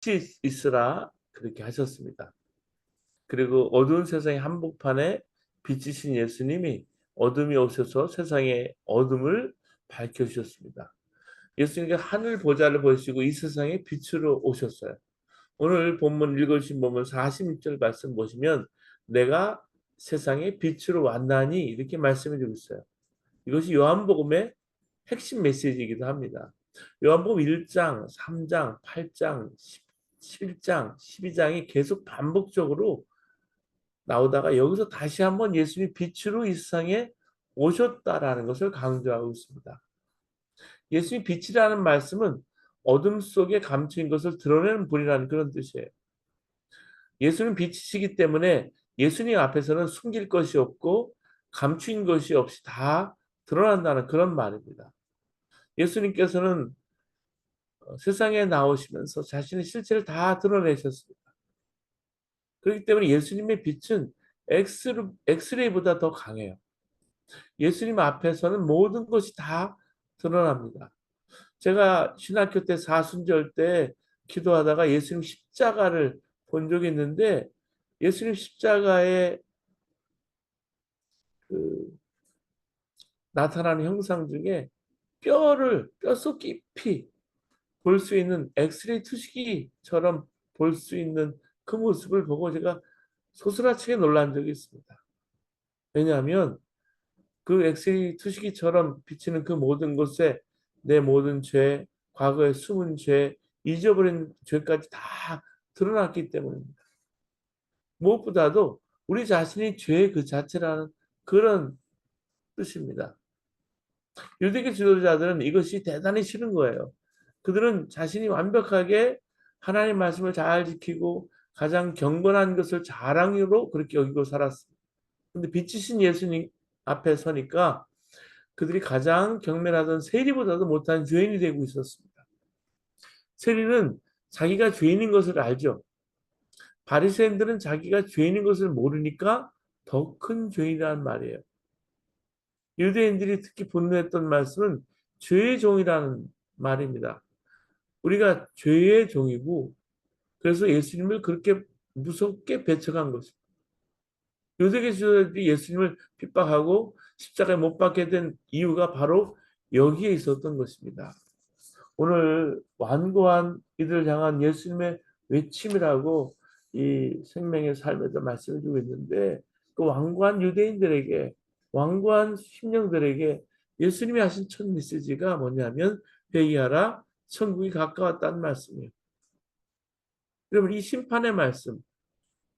빛이 있으라 그렇게 하셨습니다. 그리고 어두운 세상의 한복판에 빛이신 예수님이 어둠이 오셔서 세상의 어둠을 밝혀주셨습니다. 예수님께서 하늘 보좌를 보시고 이 세상에 빛으로 오셨어요. 오늘 본문 읽으신 본문 46절 말씀 보시면 내가 세상에 빛으로 왔나니 이렇게 말씀해 주고 있어요. 이것이 요한복음의 핵심 메시지이기도 합니다. 요한복음 1장, 3장, 8장, 11장, 12장이 계속 반복적으로 나오다가 여기서 다시 한번 예수님이 빛으로 이 세상에 오셨다라는 것을 강조하고 있습니다. 예수님 빛이라는 말씀은 어둠 속에 감추인 것을 드러내는 분이라는 그런 뜻이에요. 예수는 빛이시기 때문에 예수님 앞에서는 숨길 것이 없고 감추인 것이 없이 다 드러난다는 그런 말입니다. 예수님께서는 세상에 나오시면서 자신의 실체를 다 드러내셨습니다. 그렇기 때문에 예수님의 빛은 엑스레이보다 더 강해요. 예수님 앞에서는 모든 것이 다 드러납니다. 제가 신학교 때 사순절 때 기도하다가 예수님 십자가를 본 적이 있는데 예수님 십자가에 그 나타나는 형상 중에 뼈속 깊이 볼 수 있는 엑스레이 투시기처럼 볼 수 있는 그 모습을 보고 제가 소스라치게 놀란 적이 있습니다. 왜냐하면 그 엑스레이 투시기처럼 비치는 그 모든 것에 내 모든 죄, 과거의 숨은 죄, 잊어버린 죄까지 다 드러났기 때문입니다. 무엇보다도 우리 자신이 죄 그 자체라는 그런 뜻입니다. 유대교 지도자들은 이것이 대단히 싫은 거예요. 그들은 자신이 완벽하게 하나님 말씀을 잘 지키고 가장 경건한 것을 자랑으로 그렇게 여기고 살았습니다. 근데 빛이신 예수님 앞에 서니까 그들이 가장 경멸하던 세리보다도 못한 죄인이 되고 있었습니다. 세리는 자기가 죄인인 것을 알죠. 바리새인들은 자기가 죄인인 것을 모르니까 더 큰 죄인이라는 말이에요. 유대인들이 특히 분노했던 말씀은 죄의 종이라는 말입니다. 우리가 죄의 종이고 그래서 예수님을 그렇게 무섭게 배척한 것입니다. 유대교 지도자들이 예수님을 핍박하고 십자가에 못 박게 된 이유가 바로 여기에 있었던 것입니다. 오늘 완고한 이들을 향한 예수님의 외침이라고 이 생명의 삶에서 말씀해 주고 있는데 그 완고한 유대인들에게 완고한 심령들에게 예수님이 하신 첫 메시지가 뭐냐면 회개하라 천국이 가까웠다는 말씀이에요. 여러분 이 심판의 말씀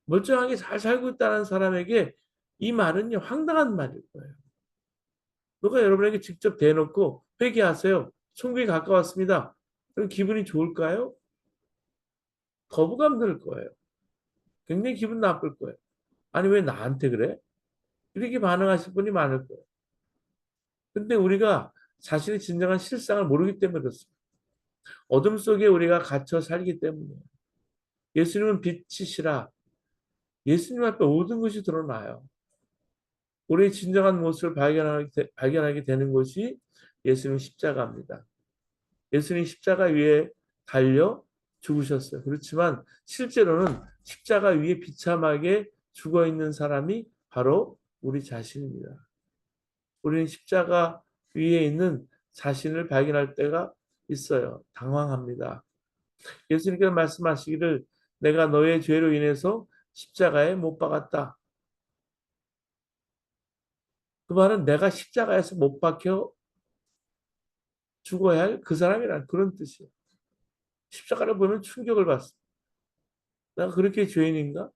멀쩡하게 잘 살고 있다는 사람에게 이 말은요 황당한 말일 거예요. 누가 여러분에게 직접 대놓고 회개하세요. 천국이 가까웠습니다. 그럼 기분이 좋을까요? 거부감 들 거예요. 굉장히 기분 나쁠 거예요. 아니 왜 나한테 그래? 이렇게 반응하실 분이 많을 거예요. 근데 우리가 자신의 진정한 실상을 모르기 때문에 그렇습니다. 어둠 속에 우리가 갇혀 살기 때문에 예수님은 빛이시라. 예수님 앞에 모든 것이 드러나요. 우리의 진정한 모습을 발견하게 되는 것이 예수님 십자가입니다. 예수님 십자가 위에 달려 죽으셨어요. 그렇지만 실제로는 십자가 위에 비참하게 죽어 있는 사람이 바로 우리 자신입니다. 우리는 십자가 위에 있는 자신을 발견할 때가 있어요. 당황합니다. 예수님께서 말씀하시기를 내가 너의 죄로 인해서 십자가에 못 박았다. 그 말은 내가 십자가에서 못 박혀 죽어야 할 그 사람이라는 그런 뜻이에요. 십자가를 보면 충격을 받습니다. 내가 그렇게 죄인인가?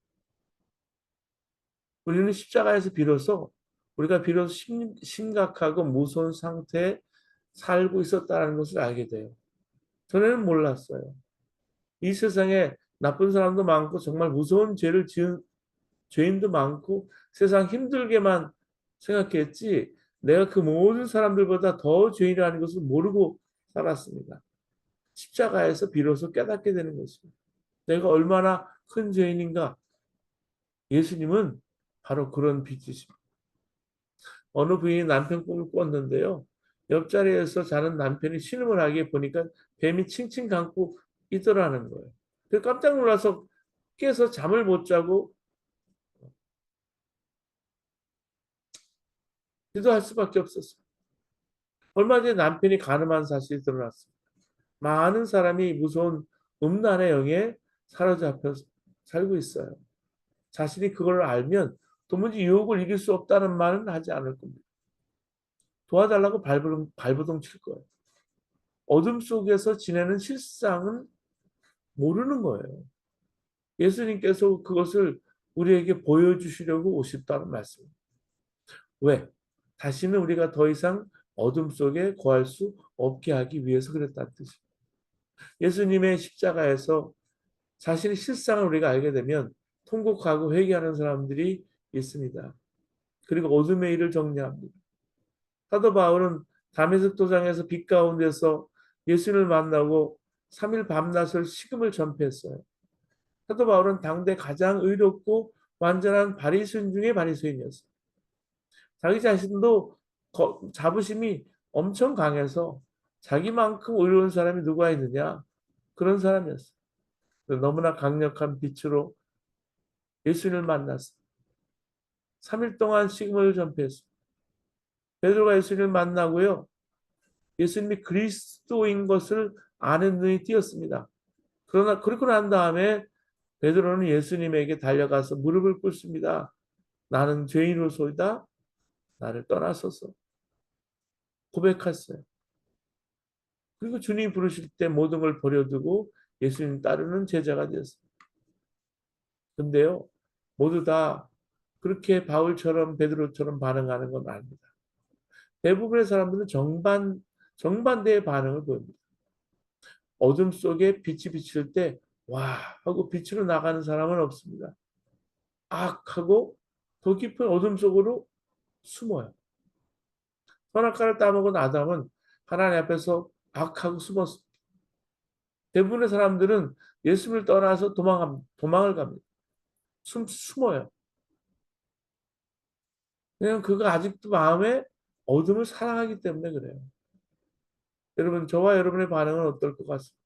우리는 십자가에서 비로소 우리가 비로소 심각하고 무서운 상태에 살고 있었다는 것을 알게 돼요. 전에는 몰랐어요. 이 세상에 나쁜 사람도 많고 정말 무서운 죄를 지은 죄인도 많고 세상 힘들게만 생각했지 내가 그 모든 사람들보다 더 죄인이라는 것을 모르고 살았습니다. 십자가에서 비로소 깨닫게 되는 것입니다. 내가 얼마나 큰 죄인인가. 예수님은 바로 그런 빛이십니다. 어느 부인이 남편 꿈을 꿨는데요. 옆자리에서 자는 남편이 신음을 하게 보니까 뱀이 칭칭 감고 있더라는 거예요. 그 깜짝 놀라서 깨서 잠을 못 자고 기도할 수밖에 없었어요. 얼마 전에 남편이 간음한 사실이 드러났습니다. 많은 사람이 무서운 음란의 영에 사로잡혀 살고 있어요. 자신이 그걸 알면 도무지 유혹을 이길 수 없다는 말은 하지 않을 겁니다. 도와달라고 발버둥 칠 거예요. 어둠 속에서 지내는 실상은 모르는 거예요. 예수님께서 그것을 우리에게 보여주시려고 오셨다는 말씀입니다. 왜? 다시는 우리가 더 이상 어둠 속에 거할 수 없게 하기 위해서 그랬다는 뜻입니다. 예수님의 십자가에서 자신의 실상을 우리가 알게 되면 통곡하고 회개하는 사람들이 있습니다. 그리고 어둠의 일을 정리합니다. 사도 바울은 다메섹 도상에서 빛 가운데서 예수님을 만나고 3일 밤낮을 식음을 전폐했어요. 사도 바울은 당대 가장 의롭고 완전한 바리새인 중에 바리새인이었어요. 자기 자신도 자부심이 엄청 강해서 자기만큼 의로운 사람이 누가 있느냐 그런 사람이었어요. 너무나 강력한 빛으로 예수님을 만났어요. 3일 동안 식음을 전폐했어요. 베드로가 예수님을 만나고요. 예수님이 그리스도인 것을 아는 눈이 띄었습니다. 그러나 그렇고 난 다음에 베드로는 예수님에게 달려가서 무릎을 꿇습니다. 나는 죄인으로소이다. 나를 떠나소서 고백했어요. 그리고 주님이 부르실 때 모든 걸 버려두고 예수님 따르는 제자가 되었습니다. 근데요, 모두 다 그렇게 바울처럼 베드로처럼 반응하는 건 아닙니다. 대부분의 사람들은 정반대의 반응을 보입니다. 어둠 속에 빛이 비칠 때, 와! 하고 빛으로 나가는 사람은 없습니다. 하고 더 깊은 어둠 속으로 숨어요. 선악과를 따먹은 아담은 하나님 앞에서 하고 숨었습니다. 대부분의 사람들은 예수를 떠나서 도망을 갑니다. 숨어요. 왜냐하면 그가 아직도 마음에 어둠을 사랑하기 때문에 그래요. 여러분, 저와 여러분의 반응은 어떨 것 같습니까?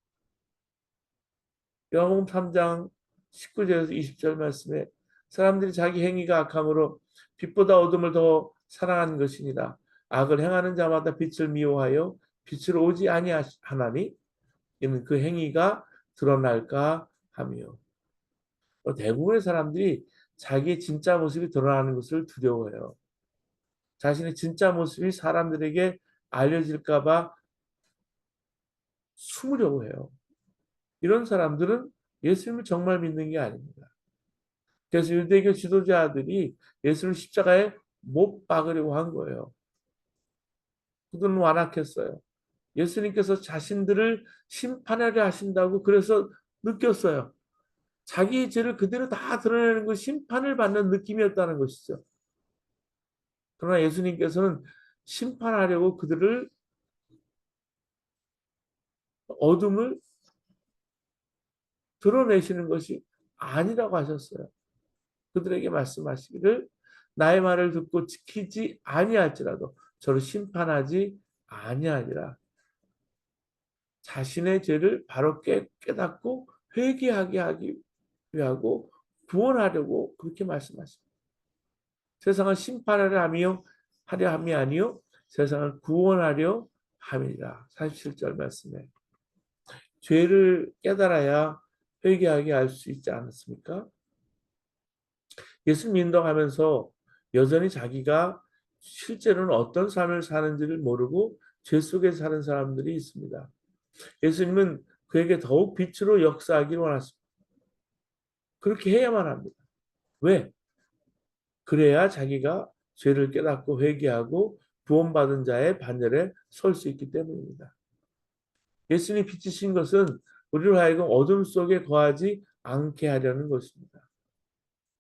요한복음 3장 19절에서 20절 말씀에 사람들이 자기 행위가 악함으로 빛보다 어둠을 더 사랑하는 것이니라. 악을 행하는 자마다 빛을 미워하여 빛으로 오지 아니하나니 이는 그 행위가 드러날까 하며. 대부분의 사람들이 자기의 진짜 모습이 드러나는 것을 두려워해요. 자신의 진짜 모습이 사람들에게 알려질까 봐 숨으려고 해요. 이런 사람들은 예수님을 정말 믿는 게 아닙니다. 그래서 유대교 지도자들이 예수를 십자가에 못 박으려고 한 거예요. 그들은 완악했어요. 예수님께서 자신들을 심판하려 하신다고 그래서 느꼈어요. 자기 죄를 그대로 다 드러내는 것 심판을 받는 느낌이었다는 것이죠. 그러나 예수님께서는 심판하려고 그들을 어둠을 드러내시는 것이 아니라고 하셨어요. 그들에게 말씀하시기를 나의 말을 듣고 지키지 아니할지라도 저를 심판하지 아니하리라. 자신의 죄를 바로 깨닫고 회개하게 하기 위하고 구원하려고 그렇게 말씀하십니다. 세상을 심판하려 함이 아니요 세상을 구원하려 함이라. 47절 말씀에 죄를 깨달아야 회개하게 할 수 있지 않았습니까? 예수님 인도하면서 여전히 자기가 실제로는 어떤 삶을 사는지를 모르고 죄 속에 사는 사람들이 있습니다. 예수님은 그에게 더욱 빛으로 역사하기를 원하십니다. 그렇게 해야만 합니다. 왜? 그래야 자기가 죄를 깨닫고 회개하고 구원받은 자의 반열에 설 수 있기 때문입니다. 예수님이 빛이신 것은 우리를 하여금 어둠 속에 거하지 않게 하려는 것입니다.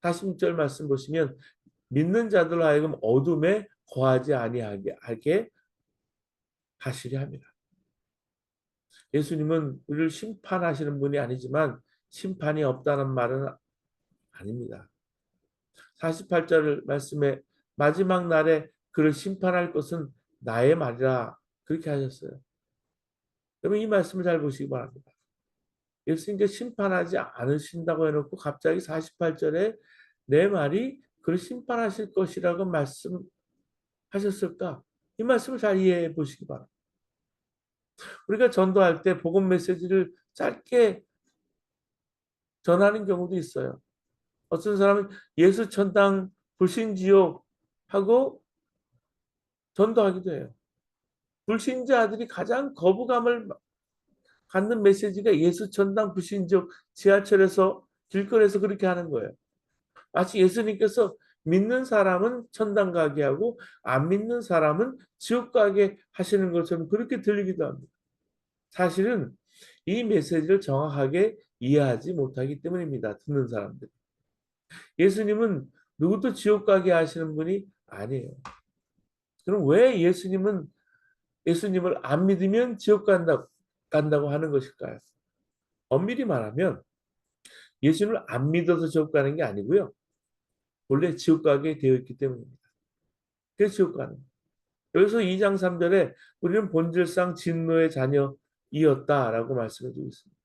46절 말씀 보시면 믿는 자들로 하여금 어둠에 거하지 아니하게 하시려 합니다. 예수님은 우리를 심판하시는 분이 아니지만 심판이 없다는 말은 아닙니다. 48절 말씀에 마지막 날에 그를 심판할 것은 나의 말이라 그렇게 하셨어요. 여러분 이 말씀을 잘 보시기 바랍니다. 예수님께 심판하지 않으신다고 해놓고 갑자기 48절에 내 말이 그를 심판하실 것이라고 말씀하셨을까? 이 말씀을 잘 이해해 보시기 바랍니다. 우리가 전도할 때 복음 메시지를 짧게 전하는 경우도 있어요. 어떤 사람은 예수 천당 불신지옥 하고 전도하기도 해요. 불신자들이 가장 거부감을 갖는 메시지가 예수 천당 불신지옥 지하철에서 길거리에서 그렇게 하는 거예요. 마치 예수님께서 믿는 사람은 천당 가게 하고 안 믿는 사람은 지옥 가게 하시는 것처럼 그렇게 들리기도 합니다. 사실은 이 메시지를 정확하게 이해하지 못하기 때문입니다. 듣는 사람들. 예수님은 누구도 지옥 가게 하시는 분이 아니에요. 그럼 왜 예수님을 안 믿으면 지옥 간다고 하는 것일까요? 엄밀히 말하면 예수님을 안 믿어서 지옥 가는 게 아니고요. 원래 지옥 가게 되어 있기 때문입니다. 그래서 지옥 가는 거예요. 여기서 2장 3절에 우리는 본질상 진노의 자녀이었다라고 말씀해 주고 있습니다.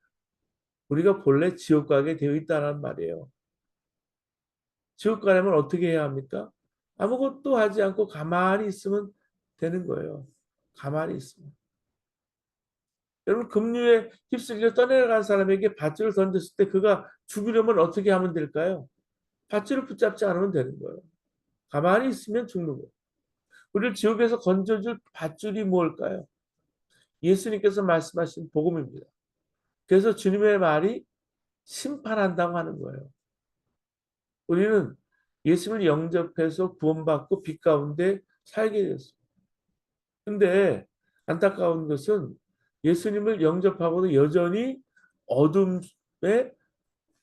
우리가 본래 지옥 가게 되어 있다는 말이에요. 지옥 가려면 어떻게 해야 합니까? 아무것도 하지 않고 가만히 있으면 되는 거예요. 가만히 있으면. 여러분 급류에 휩쓸려 떠내려간 사람에게 밧줄을 던졌을 때 그가 죽으려면 어떻게 하면 될까요? 밧줄을 붙잡지 않으면 되는 거예요. 가만히 있으면 죽는 거예요. 우리를 지옥에서 건져줄 밧줄이 뭘까요? 예수님께서 말씀하신 복음입니다. 그래서 주님의 말이 심판한다고 하는 거예요. 우리는 예수님을 영접해서 구원받고 빛 가운데 살게 됐습니다. 근데 안타까운 것은 예수님을 영접하고도 여전히 어둠의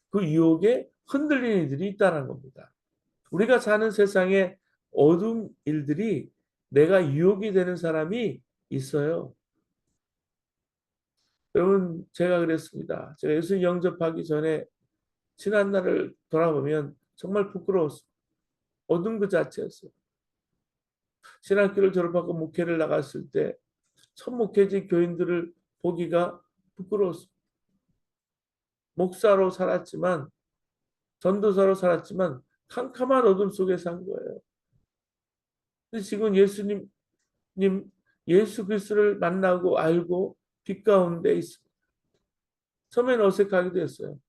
그 유혹에 흔들리는 이들이 있다는 겁니다. 우리가 사는 세상에 어둠 일들이 내가 유혹이 되는 사람이 있어요. 여러분, 제가 그랬습니다. 제가 예수 영접하기 전에 지난 날을 돌아보면 정말 부끄러웠어요. 어둠 그 자체였어요. 신학교를 졸업하고 목회를 나갔을 때 첫 목회지 교인들을 보기가 부끄러웠어요. 목사로 살았지만 전도사로 살았지만 캄캄한 어둠 속에 산 거예요. 근데 지금 예수님 예수 그리스도를 만나고 알고 빛 가운데 있습니다. 처음에는 어색하기도 했어요.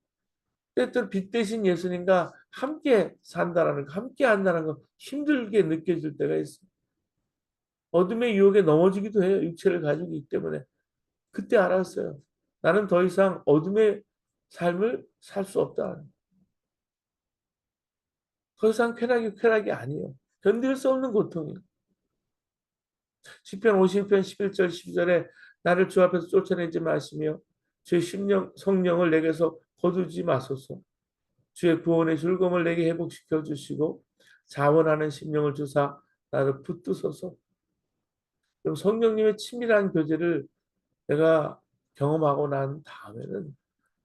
때때로 빛 대신 예수님과 함께 산다라는 거, 함께 한다는 거 힘들게 느껴질 때가 있습니다. 어둠의 유혹에 넘어지기도 해요. 육체를 가지고 있기 때문에. 그때 알았어요. 나는 더 이상 어둠의 삶을 살 수 없다. 더 이상 쾌락이 아니에요. 견딜 수 없는 고통이에요. 시편 50편 11절 12절에 나를 주 앞에서 쫓아내지 마시며 주의 성령을 내게서 거두지 마소서. 주의 구원의 즐거움을 내게 회복시켜 주시고 자원하는 심령을 주사 나를 붙드소서. 그럼 성령님의 친밀한 교제를 내가 경험하고 난 다음에는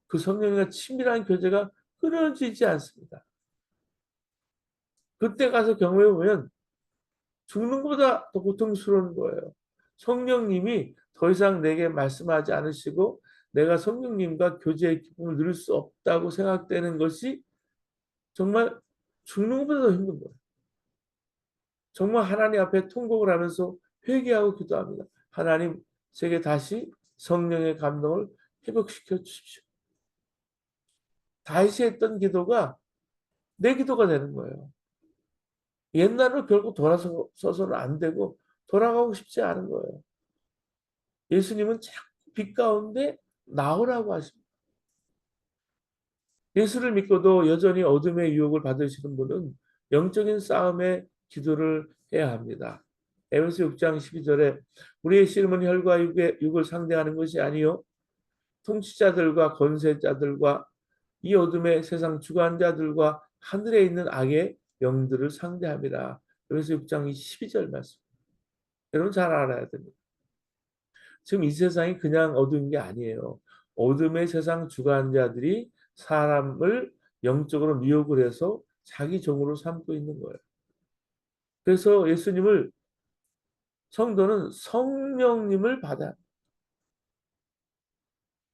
그 성령님과 친밀한 교제가 끊어지지 않습니다. 그때 가서 경험해 보면 죽는 것보다 더 고통스러운 거예요. 성령님이 더 이상 내게 말씀하지 않으시고 내가 성령님과 교제의 기쁨을 누릴 수 없다고 생각되는 것이 정말 죽는 것보다 더 힘든 거예요. 정말 하나님 앞에 통곡을 하면서 회개하고 기도합니다. 하나님, 제게 다시 성령의 감동을 회복시켜 주십시오. 다시 했던 기도가 내 기도가 되는 거예요. 옛날로 결국 돌아서서는 안 되고 돌아가고 싶지 않은 거예요. 예수님은 자꾸 빛 가운데 나오라고 하십니다. 예수를 믿고도 여전히 어둠의 유혹을 받으시는 분은 영적인 싸움의 기도를 해야 합니다. 에베소 6장 12절에 우리의 씨름은 혈과 육을 상대하는 것이 아니요 통치자들과 권세자들과 이 어둠의 세상 주관자들과 하늘에 있는 악의 영들을 상대합니다. 에베소 6장 12절 말씀. 여러분 잘 알아야 됩니다. 지금 이 세상이 그냥 어두운 게 아니에요. 어둠의 세상 주관자들이 사람을 영적으로 미혹을 해서 자기 종으로 삼고 있는 거예요. 그래서 성도는 성령님을 받아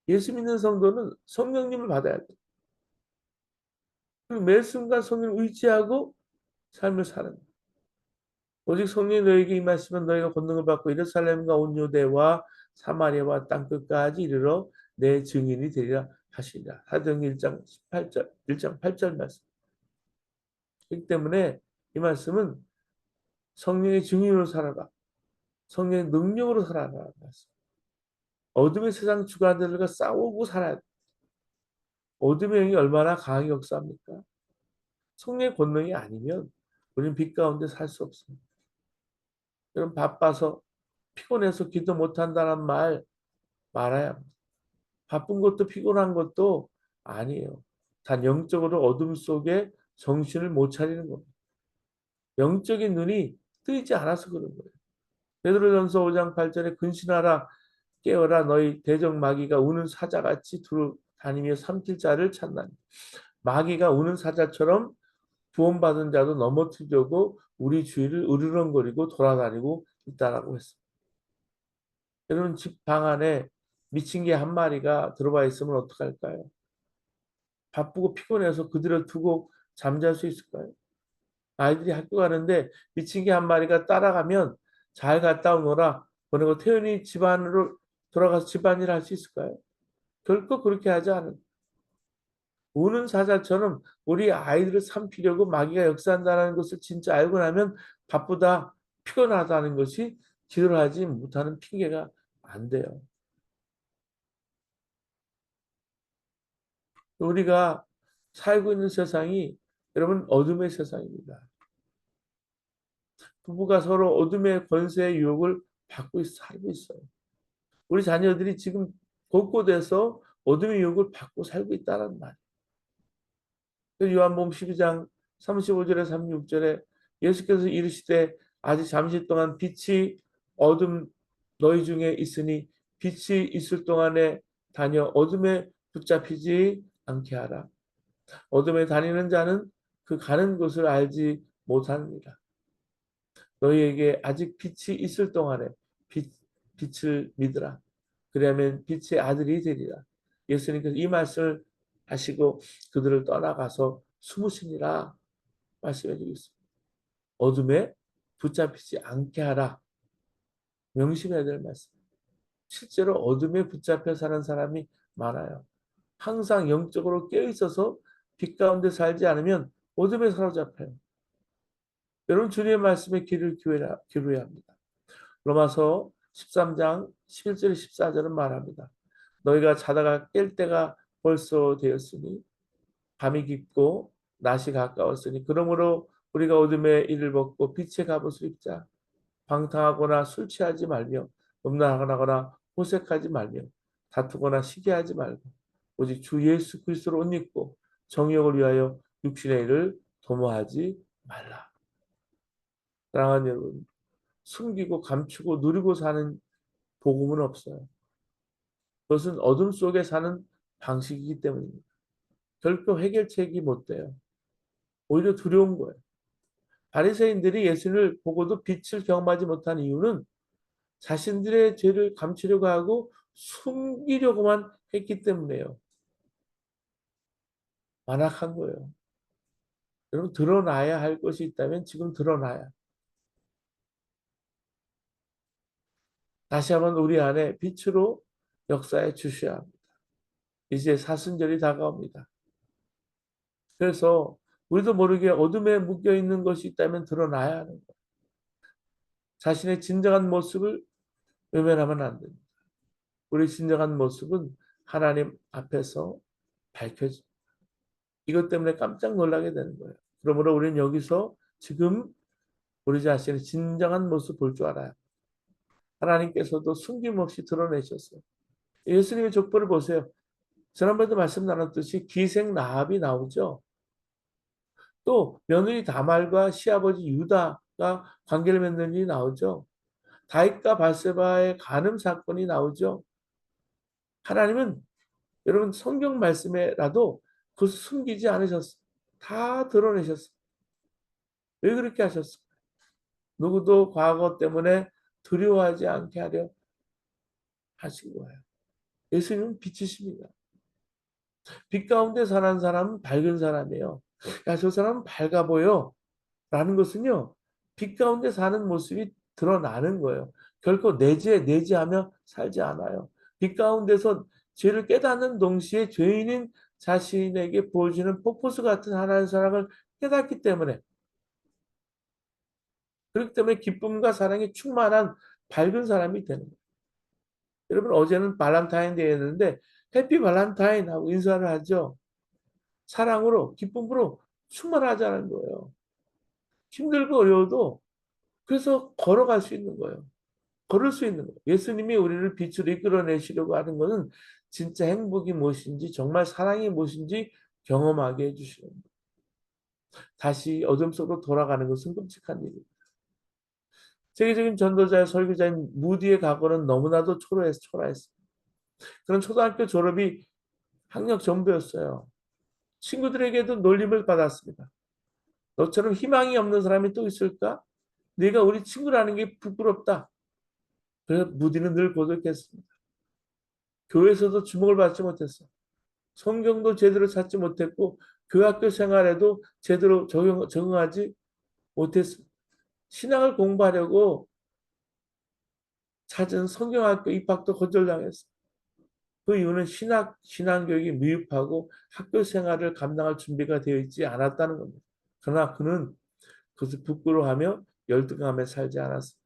예수 믿는 성도는 성령님을 받아야 돼. 그리고 매 순간 성령을 의지하고 삶을 사는 거야. 오직 성령이 너에게 임하시면 너희가 권능을 받고 예루살렘과 온 유대와 사마리아와 땅 끝까지 이르러 내 증인이 되리라 하시니라. 사도행전 1장 18절, 1장 8절 말씀. 그렇기 때문에 이 말씀은 성령의 증인으로 살아라. 성령의 능력으로 살아라. 어둠의 세상 주관들과 싸우고 살아야 돼. 어둠의 영이 얼마나 강하게 역사합니까? 성령의 권능이 아니면 우리는 빛 가운데 살 수 없습니다. 여러분 바빠서 피곤해서 기도 못한다는 말 말아야 합니다. 바쁜 것도 피곤한 것도 아니에요. 단 영적으로 어둠 속에 정신을 못 차리는 겁니다. 영적인 눈이 뜨이지 않아서 그런 거예요. 베드로전서 5장 8절에 근신하라 깨어라 너희 대적 마귀가 우는 사자같이 두루 다니며 삼킬 자를 찾나니. 마귀가 우는 사자처럼 구원받은 자도 넘어뜨려고 우리 주위를 으르렁거리고 돌아다니고 있다라고 했습니다. 여러분 집 방 안에 미친 개 한 마리가 들어와 있으면 어떡할까요? 바쁘고 피곤해서 그대로 두고 잠잘 수 있을까요? 아이들이 학교 가는데 미친 개 한 마리가 따라가면 잘 갔다 오너라 보내고 태연히 집안으로 돌아가서 집안일 할 수 있을까요? 결코 그렇게 하지 않은 우는 사자처럼 우리 아이들을 삼키려고 마귀가 역사한다는 것을 진짜 알고 나면 바쁘다, 피곤하다는 것이 기도를 하지 못하는 핑계가 안 돼요. 우리가 살고 있는 세상이 여러분 어둠의 세상입니다. 부부가 서로 어둠의 권세의 유혹을 받고 살고 있어요. 우리 자녀들이 지금 곳곳에서 어둠의 유혹을 받고 살고 있다는 말이에요. 요한복음 12장 35절에 36절에 예수께서 이르시되 아직 잠시 동안 빛이 어둠 너희 중에 있으니 빛이 있을 동안에 다녀 어둠에 붙잡히지 않게 하라. 어둠에 다니는 자는 그 가는 곳을 알지 못합니다. 너희에게 아직 빛이 있을 동안에 빛을 믿으라. 그러면 빛의 아들이 되리라. 예수님께서 이 말씀을 하시고 그들을 떠나가서 숨으시니라 말씀해 주고 있습니다. 어둠에 붙잡히지 않게 하라. 명심해야 될 말씀. 실제로 어둠에 붙잡혀 사는 사람이 많아요. 항상 영적으로 깨어 있어서 빛 가운데 살지 않으면 어둠에 사로잡혀요. 여러분 주님의 말씀에 귀를 기울여야 합니다. 로마서 13장 11절 14절은 말합니다. 너희가 자다가 깰 때가 벌써 되었으니 밤이 깊고 낮이 가까웠으니 그러므로 우리가 어둠의 일을 벗고 빛의 갑옷을 입자. 방탕하거나 술 취하지 말며 음란하거나 호색하지 말며 다투거나 시기하지 말고 오직 주 예수 그리스도를 옷 입고 정욕을 위하여 육신의 일을 도모하지 말라. 사랑하는 여러분, 숨기고 감추고 누리고 사는 복음은 없어요. 그것은 어둠 속에 사는 방식이기 때문입니다. 결코 해결책이 못 돼요. 오히려 두려운 거예요. 바리새인들이 예수를 보고도 빛을 경험하지 못한 이유는 자신들의 죄를 감추려고 하고 숨기려고만 했기 때문에요. 완악한 거예요. 여러분 드러나야 할 것이 있다면 지금 드러나야. 다시 한번 우리 안에 빛으로 역사해 주셔야 합니다. 이제 사순절이 다가옵니다. 그래서 우리도 모르게 어둠에 묶여 있는 것이 있다면 드러나야 하는 거예요. 자신의 진정한 모습을 외면하면 안 됩니다. 우리 진정한 모습은 하나님 앞에서 밝혀집니다. 이것 때문에 깜짝 놀라게 되는 거예요. 그러므로 우리는 여기서 지금 우리 자신의 진정한 모습 볼 줄 알아요. 하나님께서도 숨김없이 드러내셨어요. 예수님의 족보를 보세요. 지난번에도 말씀 나눴듯이 기생 라합이 나오죠. 또 며느리 다말과 시아버지 유다가 관계를 맺는 일이 나오죠. 다윗과 바세바의 간음 사건이 나오죠. 하나님은 여러분 성경 말씀에라도 그것을 숨기지 않으셨어요. 다 드러내셨어요. 왜 그렇게 하셨어요? 누구도 과거 때문에 두려워하지 않게 하려 하신 거예요. 예수님은 빛이십니다. 빛 가운데 사는 사람은 밝은 사람이에요. 야, 저 사람은 밝아 보여. 라는 것은요, 빛 가운데 사는 모습이 드러나는 거예요. 결코 내재하며 살지 않아요. 빛 가운데서 죄를 깨닫는 동시에 죄인인 자신에게 보여주는 폭포수 같은 하나님의 사랑을 깨닫기 때문에, 그렇기 때문에 기쁨과 사랑이 충만한 밝은 사람이 되는 거예요. 여러분, 어제는 발렌타인데이였는데, 해피 발렌타인 하고 인사를 하죠. 사랑으로, 기쁨으로 충만하자는 거예요. 힘들고 어려워도 그래서 걸어갈 수 있는 거예요. 걸을 수 있는 거예요. 예수님이 우리를 빛으로 이끌어내시려고 하는 것은 진짜 행복이 무엇인지, 정말 사랑이 무엇인지 경험하게 해주시는 거예요. 다시 어둠 속으로 돌아가는 것은 끔찍한 일이에요. 세계적인 전도자의 설교자인 무디의 각오는 너무나도 초라했어요. 그런 초등학교 졸업이 학력 전부였어요. 친구들에게도 놀림을 받았습니다. 너처럼 희망이 없는 사람이 또 있을까? 네가 우리 친구라는 게 부끄럽다. 그래서 무디는 늘 고백했습니다. 교회에서도 주목을 받지 못했어. 성경도 제대로 찾지 못했고 교학교 생활에도 제대로 적응하지 못했습니다. 신학을 공부하려고 찾은 성경학교 입학도 거절당했어. 그 이유는 신앙교육이 미흡하고 학교 생활을 감당할 준비가 되어 있지 않았다는 겁니다. 그러나 그는 그것을 부끄러워하며 열등감에 살지 않았습니다.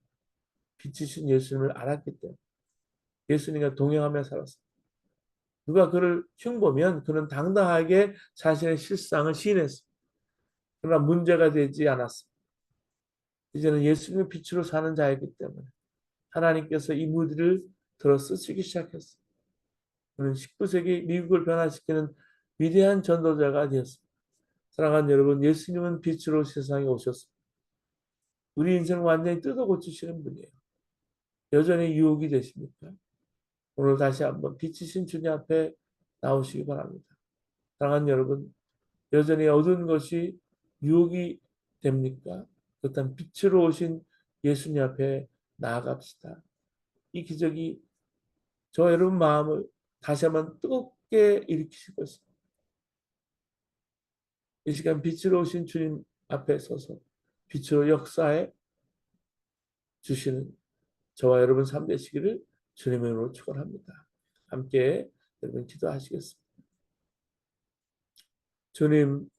빛이신 예수님을 알았기 때문에 예수님과 동행하며 살았습니다. 누가 그를 흉보면 그는 당당하게 자신의 실상을 시인했습니다. 그러나 문제가 되지 않았습니다. 이제는 예수님의 빛으로 사는 자이기 때문에 하나님께서 이 무리를 들어 쓰시기 시작했습니다. 그는 19세기 미국을 변화시키는 위대한 전도자가 되었습니다. 사랑하는 여러분, 예수님은 빛으로 세상에 오셨습니다. 우리 인생을 완전히 뜯어 고치시는 분이에요. 여전히 유혹이 되십니까? 오늘 다시 한번 빛이신 주님 앞에 나오시기 바랍니다. 사랑하는 여러분, 여전히 어두운 것이 유혹이 됩니까? 그렇다면 빛으로 오신 예수님 앞에 나아갑시다. 이 기적이 저 여러분 마음을 다시 한번 뜨겁게 일으키실 것입니다. 이 시간 빛으로 오신 주님 앞에 서서 빛으로 역사해 주시는 저와 여러분 삶 되시기를 주님의 이름으로 축원합니다. 함께 여러분 기도하시겠습니다. 주님,